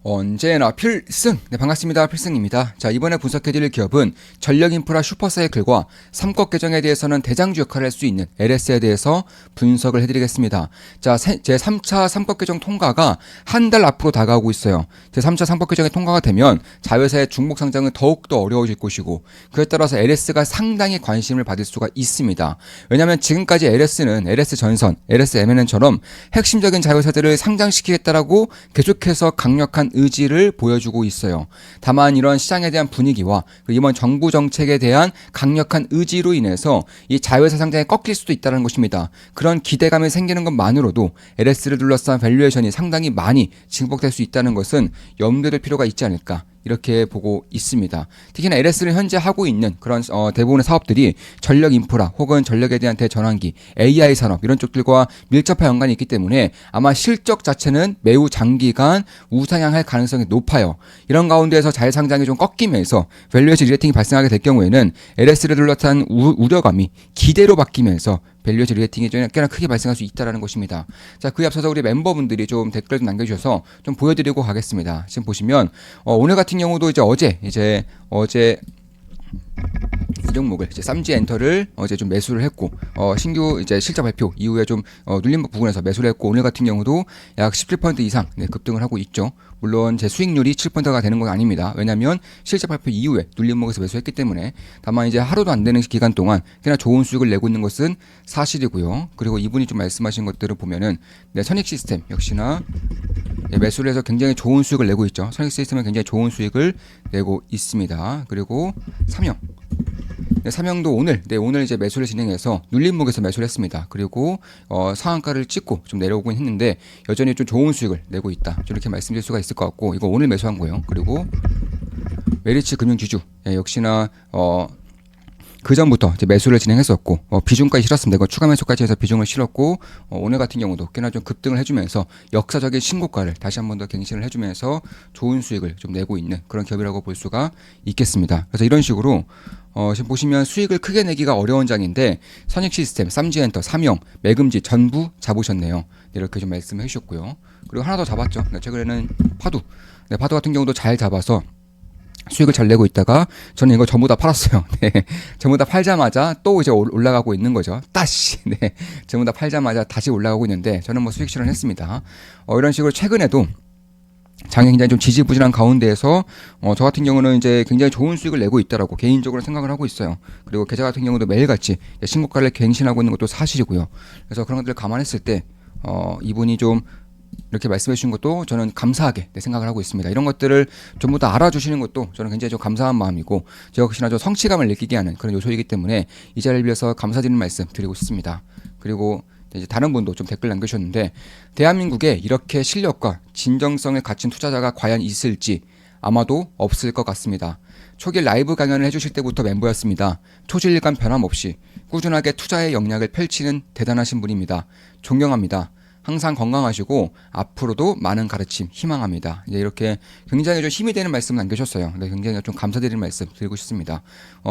언제나 필승! 네, 반갑습니다. 필승입니다. 자, 이번에 분석해드릴 기업은 전력인프라 슈퍼사이클과 삼법 개정에 대해서는 대장주 역할을 할 수 있는 LS에 대해서 분석을 해드리겠습니다. 자, 제3차 삼법 개정 통과가 한 달 앞으로 다가오고 있어요. 제3차 삼법 개정이 통과가 되면 자회사의 중복 상장은 더욱더 어려워질 것이고, 그에 따라서 LS가 상당히 관심을 받을 수가 있습니다. 왜냐하면 지금까지 LS는 LS전선, LSMN처럼 핵심적인 자회사들을 상장시키겠다라고 계속해서 강력한 의지를 보여주고 있어요. 다만 이런 시장에 대한 분위기와 이번 정부 정책에 대한 강력한 의지로 인해서 이 자회사 상장이 꺾일 수도 있다는 것입니다. 그런 기대감이 생기는 것만으로도 LS를 둘러싼 밸류에이션이 상당히 많이 증폭될 수 있다는 것은 염두에 둘 필요가 있지 않을까, 이렇게 보고 있습니다. 특히나 LS는 현재 하고 있는 그런 대부분의 사업들이 전력 인프라 혹은 전력에 대한 대전환기, AI 산업 이런 쪽들과 밀접한 연관이 있기 때문에 아마 실적 자체는 매우 장기간 우상향할 가능성이 높아요. 이런 가운데에서 자회상장이 좀 꺾이면서 밸류에이션 리레이팅이 발생하게 될 경우에는 LS를 둘러싼 우려감이 기대로 바뀌면서 밸류에이션 리레이팅이 꽤나 크게 발생할 수 있다는 것입니다. 자, 그에 앞서서 우리 멤버분들이 좀 댓글 좀 남겨주셔서 좀 보여드리고 가겠습니다. 지금 보시면 오늘 같은 경우도 어제 이 종목을 쌈지 엔터를 어제 좀 매수를 했고, 신규 실적 발표 이후에 좀 눌린 부분에서 매수를 했고, 오늘 같은 경우도 약 17% 이상 급등을 하고 있죠. 물론 제 수익률이 7%가 되는 건 아닙니다. 왜냐하면 실적 발표 이후에 눌린 목에서 매수했기 때문에. 다만 이제 하루도 안 되는 기간 동안 꽤나 좋은 수익을 내고 있는 것은 사실이고요. 그리고 이분이 좀 말씀하신 것들을 보면은 선익 시스템 역시나 매수를 해서 굉장히 좋은 수익을 내고 있죠. 선익 시스템은 굉장히 좋은 수익을 내고 있습니다. 그리고 삼형도 오늘 이제 매수를 진행해서 눌림목에서 매수를 했습니다. 그리고 상한가를 찍고 좀 내려오긴 했는데 여전히 좀 좋은 수익을 내고 있다, 이렇게 말씀드릴 수가 있을 것 같고, 이거 오늘 매수한 거예요. 그리고 메리츠 금융지주 역시나 그 전부터 매수를 진행했었고, 비중까지 실었습니다. 이거 추가 매수까지 해서 비중을 실었고, 오늘 같은 경우도 꽤나 좀 급등을 해주면서 역사적인 신고가를 다시 한 번 더 갱신을 해주면서 좋은 수익을 좀 내고 있는 그런 기업이라고 볼 수가 있겠습니다. 그래서 이런 식으로 지금 보시면 수익을 크게 내기가 어려운 장인데 선익 시스템, 쌈지엔터, 삼형, 매금지 전부 잡으셨네요. 이렇게 좀 말씀해 주셨고요. 그리고 하나 더 잡았죠. 최근에는 파두 같은 경우도 잘 잡아서 수익을 잘 내고 있다가 저는 이거 전부 다 팔았어요. 네. 전부 다 팔자마자 또 이제 올라가고 있는 거죠. 다시. 네. 전부 다 팔자마자 다시 올라가고 있는데 저는 뭐 수익 실현했습니다. 이런 식으로 최근에도 장이 굉장히 좀 지지부진한 가운데에서 저 같은 경우는 이제 굉장히 좋은 수익을 내고 있다라고 개인적으로 생각을 하고 있어요. 그리고 계좌 같은 경우도 매일같이 신고가를 갱신하고 있는 것도 사실이고요. 그래서 그런 것들을 감안했을 때 이분이 좀 이렇게 말씀해 주신 것도 저는 감사하게 생각을 하고 있습니다. 이런 것들을 전부 다 알아주시는 것도 저는 굉장히 좀 감사한 마음이고, 저 역시나 좀 성취감을 느끼게 하는 그런 요소이기 때문에 이 자리를 빌어서 감사드리는 말씀 드리고 싶습니다. 그리고 이제 다른 분도 좀 댓글 남겨주셨는데, 대한민국에 이렇게 실력과 진정성을 갖춘 투자자가 과연 있을지 아마도 없을 것 같습니다. 초기 라이브 강연을 해주실 때부터 멤버였습니다. 초질감 변함없이 꾸준하게 투자의 역량을 펼치는 대단하신 분입니다. 존경합니다. 항상 건강하시고 앞으로도 많은 가르침 희망합니다. 이렇게 굉장히 좀 힘이 되는 말씀 남겨주셨어요. 굉장히 좀 감사드리는 말씀 드리고 싶습니다.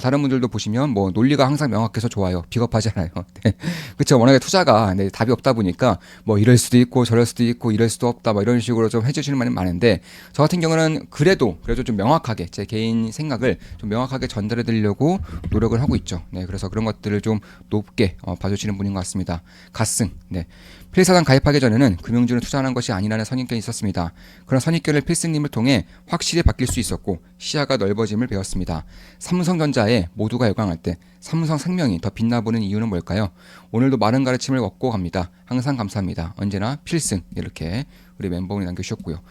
다른 분들도 보시면 논리가 항상 명확해서 좋아요. 비겁하잖아요. 네. 그렇죠. 워낙에 투자가 답이 없다 보니까 이럴 수도 있고 저럴 수도 있고 이럴 수도 없다 이런 식으로 좀 해주시는 말이 많은데, 저 같은 경우는 그래도 좀 명확하게 제 개인 생각을 좀 명확하게 전달해 드리려고 노력을 하고 있죠. 네, 그래서 그런 것들을 좀 높게 봐주시는 분인 것 같습니다. 갓승. 네. 필사단 가입하기 전에는 금융주는 투자하는 것이 아니라는 선입견이 있었습니다. 그런 선입견을 필승님을 통해 확실히 바뀔 수 있었고 시야가 넓어짐을 배웠습니다. 삼성전자에 모두가 열광할 때 삼성생명이 더 빛나보는 이유는 뭘까요? 오늘도 많은 가르침을 얻고 갑니다. 항상 감사합니다. 언제나 필승. 이렇게 우리 멤버분이 남겨주셨고요.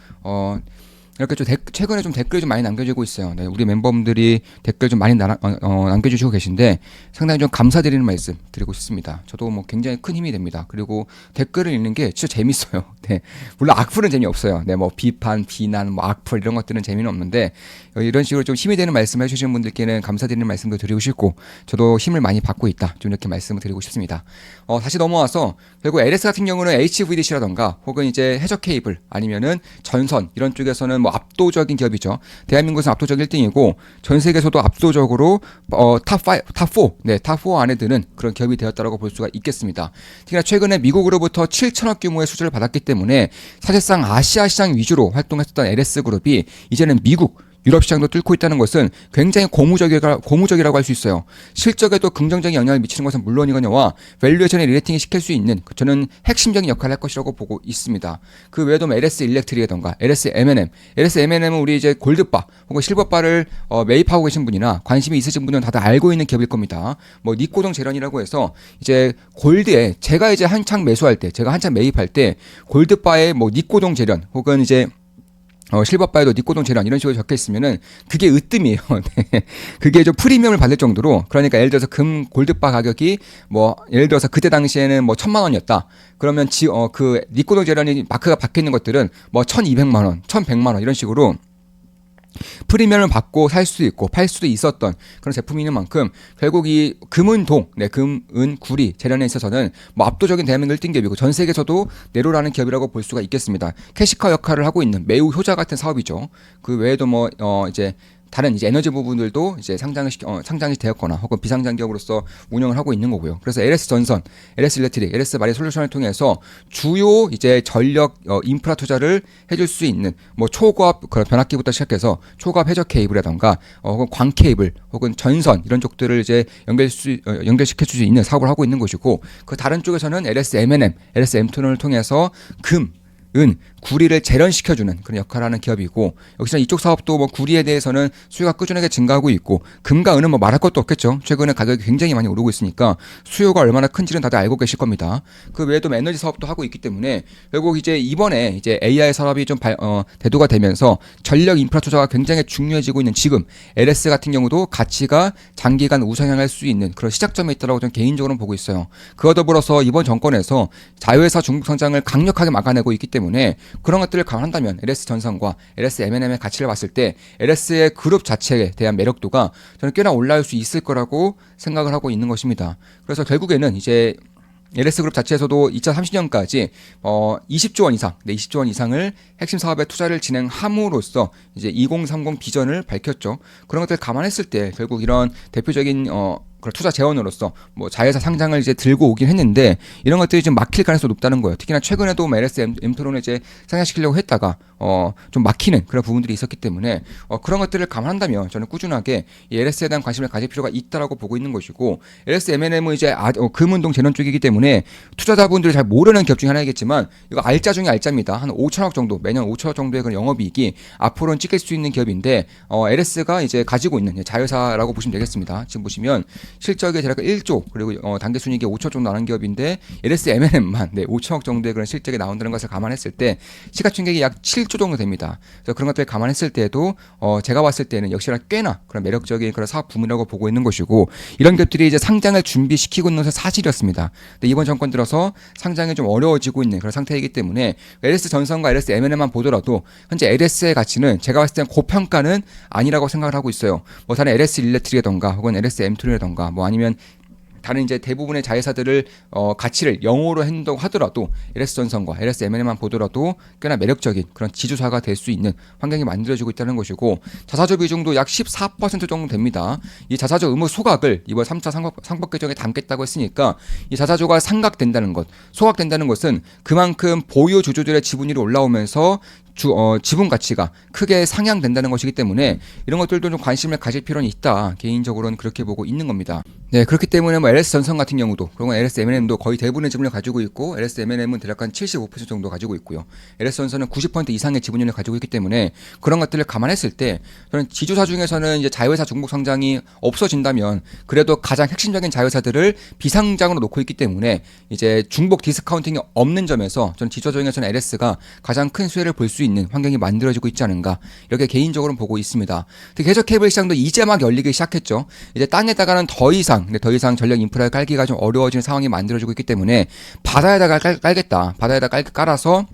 이렇게 좀 최근에 좀 댓글이 좀 많이 남겨지고 있어요. 네, 우리 멤버분들이 댓글 좀 많이 남겨주시고 계신데 상당히 좀 감사드리는 말씀 드리고 싶습니다. 저도 굉장히 큰 힘이 됩니다. 그리고 댓글을 읽는 게 진짜 재밌어요. 네, 물론 악플은 재미없어요. 네, 비판, 비난, 악플 이런 것들은 재미는 없는데 이런 식으로 좀 힘이 되는 말씀을 해주시는 분들께는 감사드리는 말씀도 드리고 싶고, 저도 힘을 많이 받고 있다, 좀 이렇게 말씀을 드리고 싶습니다. 다시 넘어와서 결국 LS 같은 경우는 HVDC라던가 혹은 이제 해저 케이블 아니면은 전선 이런 쪽에서는 뭐 압도적인 기업이죠. 대한민국에서 압도적 1등이고 전 세계에서도 압도적으로 탑4, 네, 탑4 안에 드는 그런 기업이 되었다고 볼 수가 있겠습니다. 특히나 최근에 미국으로부터 7천억 규모의 수주를 받았기 때문에 사실상 아시아 시장 위주로 활동했었던 LS그룹이 이제는 미국 유럽 시장도 뚫고 있다는 것은 굉장히 고무적이라고 할 수 있어요. 실적에도 긍정적인 영향을 미치는 것은 물론이거니와 밸류에이션에 리레이팅이 시킬 수 있는 저는 핵심적인 역할을 할 것이라고 보고 있습니다. 그 외에도 LS 일렉트릭이던가 LS M&M, LS M&M은 우리 이제 골드바 혹은 실버바를 매입하고 계신 분이나 관심이 있으신 분들은 다들 알고 있는 기업일 겁니다. 뭐 니코동 재련이라고 해서 이제 골드에 제가 이제 한창 매수할 때, 제가 한창 매입할 때 골드바의 뭐 니코동 재련 혹은 이제 실버바에도 니코동 재련 이런 식으로 적혀 있으면은 그게 으뜸이에요. 네. 그게 좀 프리미엄을 받을 정도로, 그러니까 예를 들어서 금 골드바 가격이 뭐 예를 들어서 그때 당시에는 뭐 1,000만 원이었다. 그러면 그 니코동 재련이 마크가 박혀 있는 것들은 뭐 1,200만 원, 1,100만 원 이런 식으로 프리미엄을 받고 살 수도 있고 팔 수도 있었던 그런 제품이 있는 만큼 결국 이 금은동, 네, 금, 은, 구리 재련에 있어서는 뭐 압도적인 대한민국 1등 기업이고 전 세계에서도 내로라는 기업이라고 볼 수가 있겠습니다. 캐시카 역할을 하고 있는 매우 효자 같은 사업이죠. 그 외에도 뭐 이제 다른 이제 에너지 부분들도 이제 상장이 되었거나 혹은 비상장 기업으로서 운영을 하고 있는 거고요. 그래서 LS 전선, LS 일렉트릭, LS 마리 솔루션을 통해서 주요 이제 전력 인프라 투자를 해줄 수 있는 뭐 초고압 변압기부터 시작해서 초고압 해저 케이블이라던가 혹은 광 케이블 혹은 전선 이런 쪽들을 이제 연결시켜 줄 수 있는 사업을 하고 있는 것이고, 그 다른 쪽에서는 LS M&M, LS 엠토너를 통해서 금, 은, 구리를 재련시켜주는 그런 역할을 하는 기업이고, 역시나 이쪽 사업도 뭐 구리에 대해서는 수요가 꾸준하게 증가하고 있고, 금과 은은 뭐 말할 것도 없겠죠. 최근에 가격이 굉장히 많이 오르고 있으니까 수요가 얼마나 큰지는 다들 알고 계실 겁니다. 그 외에도 에너지 사업도 하고 있기 때문에 결국 이제 이번에 이제 AI 사업이 좀 대두가 되면서 전력 인프라 투자가 굉장히 중요해지고 있는 지금 LS 같은 경우도 가치가 장기간 우상향할 수 있는 그런 시작점에 있다고 저는 개인적으로는 보고 있어요. 그와 더불어서 이번 정권에서 자회사 중국 성장을 강력하게 막아내고 있기 때문에 그런 것들을 감안한다면 LS 전선과 LS M&M의 가치를 봤을 때 LS의 그룹 자체에 대한 매력도가 저는 꽤나 올라올 수 있을 거라고 생각을 하고 있는 것입니다. 그래서 결국에는 이제 LS 그룹 자체에서도 2030년까지 20조 원 이상, 네, 20조 원 이상을 핵심 사업에 투자를 진행함으로써 이제 2030 비전을 밝혔죠. 그런 것들을 감안했을 때 결국 이런 대표적인 그런 투자 재원으로서 뭐 자회사 상장을 이제 들고 오긴 했는데 이런 것들이 좀 막힐 가능성이 높다는 거예요. 특히나 최근에도 LS 엠토론을 이제 상장시키려고 했다가 좀 막히는 그런 부분들이 있었기 때문에 그런 것들을 감안한다면 저는 꾸준하게 이 LS에 대한 관심을 가질 필요가 있다라고 보고 있는 것이고, LS M&M은 이제 금운동 재련 쪽이기 때문에 투자자분들이 잘 모르는 기업 중에 하나이겠지만 이거 알짜 중에 알짜입니다. 한 5천억 정도, 매년 5천억 정도의 그런 영업이익이 앞으로는 찍힐 수 있는 기업인데 LS가 이제 가지고 있는 자회사라고 보시면 되겠습니다. 지금 보시면 실적의 대략 1조 그리고 단기 순이익이 5천 정도 나는 기업인데 LS M&M만 5천억 정도의 그런 실적이 나온다는 것을 감안했을 때 시가총액이 약 7조 정도 됩니다. 그래서 그런 것들을 감안했을 때도 제가 봤을 때는 역시나 꽤나 그런 매력적인 그런 사업 부문이라고 보고 있는 것이고, 이런 기업들이 이제 상장을 준비시키고 있는 것은 사실이었습니다. 근데 이번 정권 들어서 상장이 좀 어려워지고 있는 그런 상태이기 때문에 LS 전선과 LS M&M만 보더라도 현재 LS의 가치는 제가 봤을 때는 고평가는 아니라고 생각을 하고 있어요. 뭐 다른 LS 일렉트릭이라던가 혹은 LS 엠토리라던가 뭐 아니면 다른 이제 대부분의 자회사들을 가치를 0으로 한다고 하더라도 LS 전선과 LS M&M만 보더라도 꽤나 매력적인 그런 지주사가 될 수 있는 환경이 만들어지고 있다는 것이고, 자사주 비중도 약 14% 정도 됩니다. 이 자사주 의무 소각을 이번 3차 상법 개정에 담겠다고 했으니까 이 자사주가 상각된다는 것, 소각된다는 것은 그만큼 보유 주주들의 지분율이 올라오면서 지분 가치가 크게 상향된다는 것이기 때문에 이런 것들도 좀 관심을 가질 필요는 있다. 개인적으로는 그렇게 보고 있는 겁니다. 네, 그렇기 때문에 뭐 LS 전선 같은 경우도 그리고 LS M&M도 거의 대부분의 지분을 가지고 있고 LS M&M은 대략 한 75% 정도 가지고 있고요. LS 전선은 90% 이상의 지분율을 가지고 있기 때문에 그런 것들을 감안했을 때 저는 지주사 중에서는 이제 자회사 중복 상장이 없어진다면 그래도 가장 핵심적인 자회사들을 비상장으로 놓고 있기 때문에 이제 중복 디스카운팅이 없는 점에서 저는 지주사 중에서는 LS가 가장 큰 수혜를 볼 수 있는 환경이 만들어지고 있지 않은가, 이렇게 개인적으로는 보고 있습니다. 특히 해저 케이블 시장도 이제 막 열리기 시작했죠. 이제 땅에다가는 더 이상 전력 인프라를 깔기가 좀 어려워지는 상황이 만들어지고 있기 때문에 바다에다가 깔겠다. 바다에다 깔아서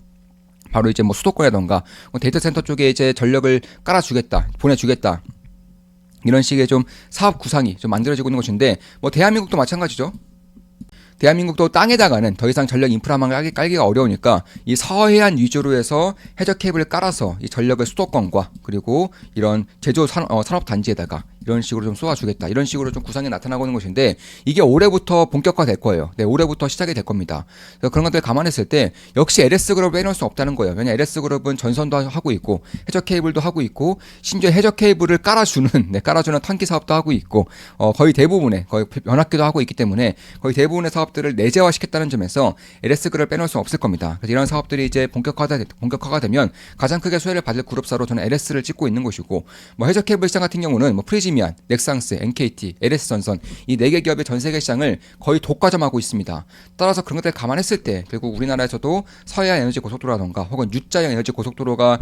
바로 이제 뭐 수도권이라던가 데이터 센터 쪽에 이제 전력을 깔아주겠다, 보내주겠다. 이런 식의 좀 사업 구상이 좀 만들어지고 있는 것인데 뭐 대한민국도 마찬가지죠. 대한민국도 땅에다가는 더 이상 전력 인프라망을 깔기가 어려우니까 이 서해안 위주로 해서 해저 케이블을 깔아서 이 전력을 수도권과 그리고 이런 제조 산업 단지에다가 이런 식으로 좀 쏘아주겠다. 이런 식으로 좀 구상이 나타나고 있는 것인데 이게 올해부터 본격화될 거예요. 네, 올해부터 시작이 될 겁니다. 그래서 그런 것들 감안했을 때 역시 LS그룹을 빼놓을 수 없다는 거예요. 왜냐 LS그룹은 전선도 하고 있고 해저 케이블도 하고 있고 심지어 해저 케이블을 깔아주는 깔아주는 탄기 사업도 하고 있고 거의 대부분의 거의 변압기도 하고 있기 때문에 거의 대부분의 사업들을 내재화시켰다는 점에서 LS그룹을 빼놓을 수 없을 겁니다. 그래서 이런 사업들이 이제 본격화가 되면 가장 크게 수혜를 받을 그룹사로 저는 LS를 찍고 있는 것이고 뭐 해저 케이블 시장 같은 경우는 뭐 프리지미안, 넥상스, NKT, LS전선 이 4개 기업의 전 세계 시장을 거의 독과점하고 있습니다. 따라서 그런 것들을 감안했을 때 결국 우리나라에서도 서해안 에너지 고속도로라던가 혹은 U자형 에너지 고속도로가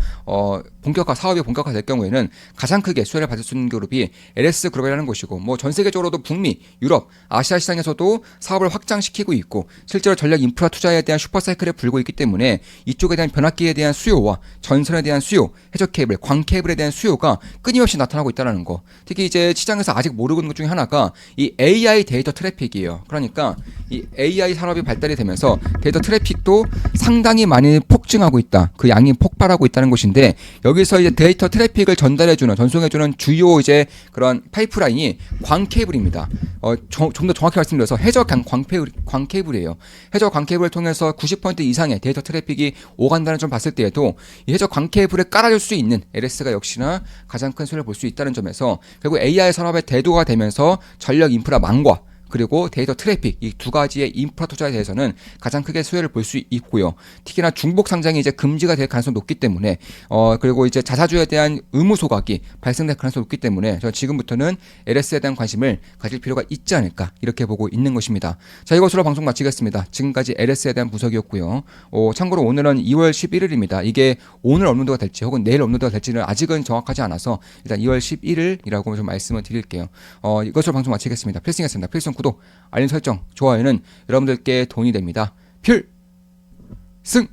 사업이 본격화될 경우에는 가장 크게 수혜를 받을 수 있는 그룹이 LS그룹이라는 것이고 뭐 전 세계적으로도 북미, 유럽, 아시아 시장에서도 사업을 확장시키고 있고 실제로 전력 인프라 투자에 대한 슈퍼사이클에 불고 있기 때문에 이쪽에 대한 변압기에 대한 수요와 전선에 대한 수요, 해저 케이블, 광 케이블에 대한 수요가 끊임없이 나타나고 있다는 거. 특히 이제 시장에서 아직 모르고 있는 것 중에 하나가 이 AI 데이터 트래픽이에요. 그러니까 이 AI 산업이 발달이 되면서 데이터 트래픽도 상당히 많이 폭증하고 있다. 그 양이 폭발하고 있다는 것인데 여기서 이제 데이터 트래픽을 전송해주는 주요 이제 그런 파이프라인이 광 케이블입니다. 좀 더 정확히 말씀드려서 해저 광 케이블이에요. 해저 광 케이블을 통해서 90% 이상의 데이터 트래픽이 오간다는 점 봤을 때에도 이 해저 광 케이블을 깔아줄 수 있는 LS가 역시나 가장 큰 수혜를 볼 수 있다는 점에서 결국 AI 산업의 대두가 되면서 전력 인프라 망과 그리고 데이터 트래픽 이 두 가지의 인프라 투자에 대해서는 가장 크게 수혜를 볼 수 있고요. 특히나 중복 상장이 이제 금지가 될 가능성이 높기 때문에 그리고 이제 자사주에 대한 의무 소각이 발생될 가능성이 높기 때문에 저는 지금부터는 LS에 대한 관심을 가질 필요가 있지 않을까 이렇게 보고 있는 것입니다. 자, 이것으로 방송 마치겠습니다. 지금까지 LS에 대한 분석이었고요. 참고로 오늘은 2월 11일입니다. 이게 오늘 업로드가 될지 혹은 내일 업로드가 될지는 아직은 정확하지 않아서 일단 2월 11일이라고 좀 말씀을 드릴게요. 이것으로 방송 마치겠습니다. 필승했습니다. 필승 구독, 알림 설정, 좋아요는 여러분들께 도움이 됩니다. 필승!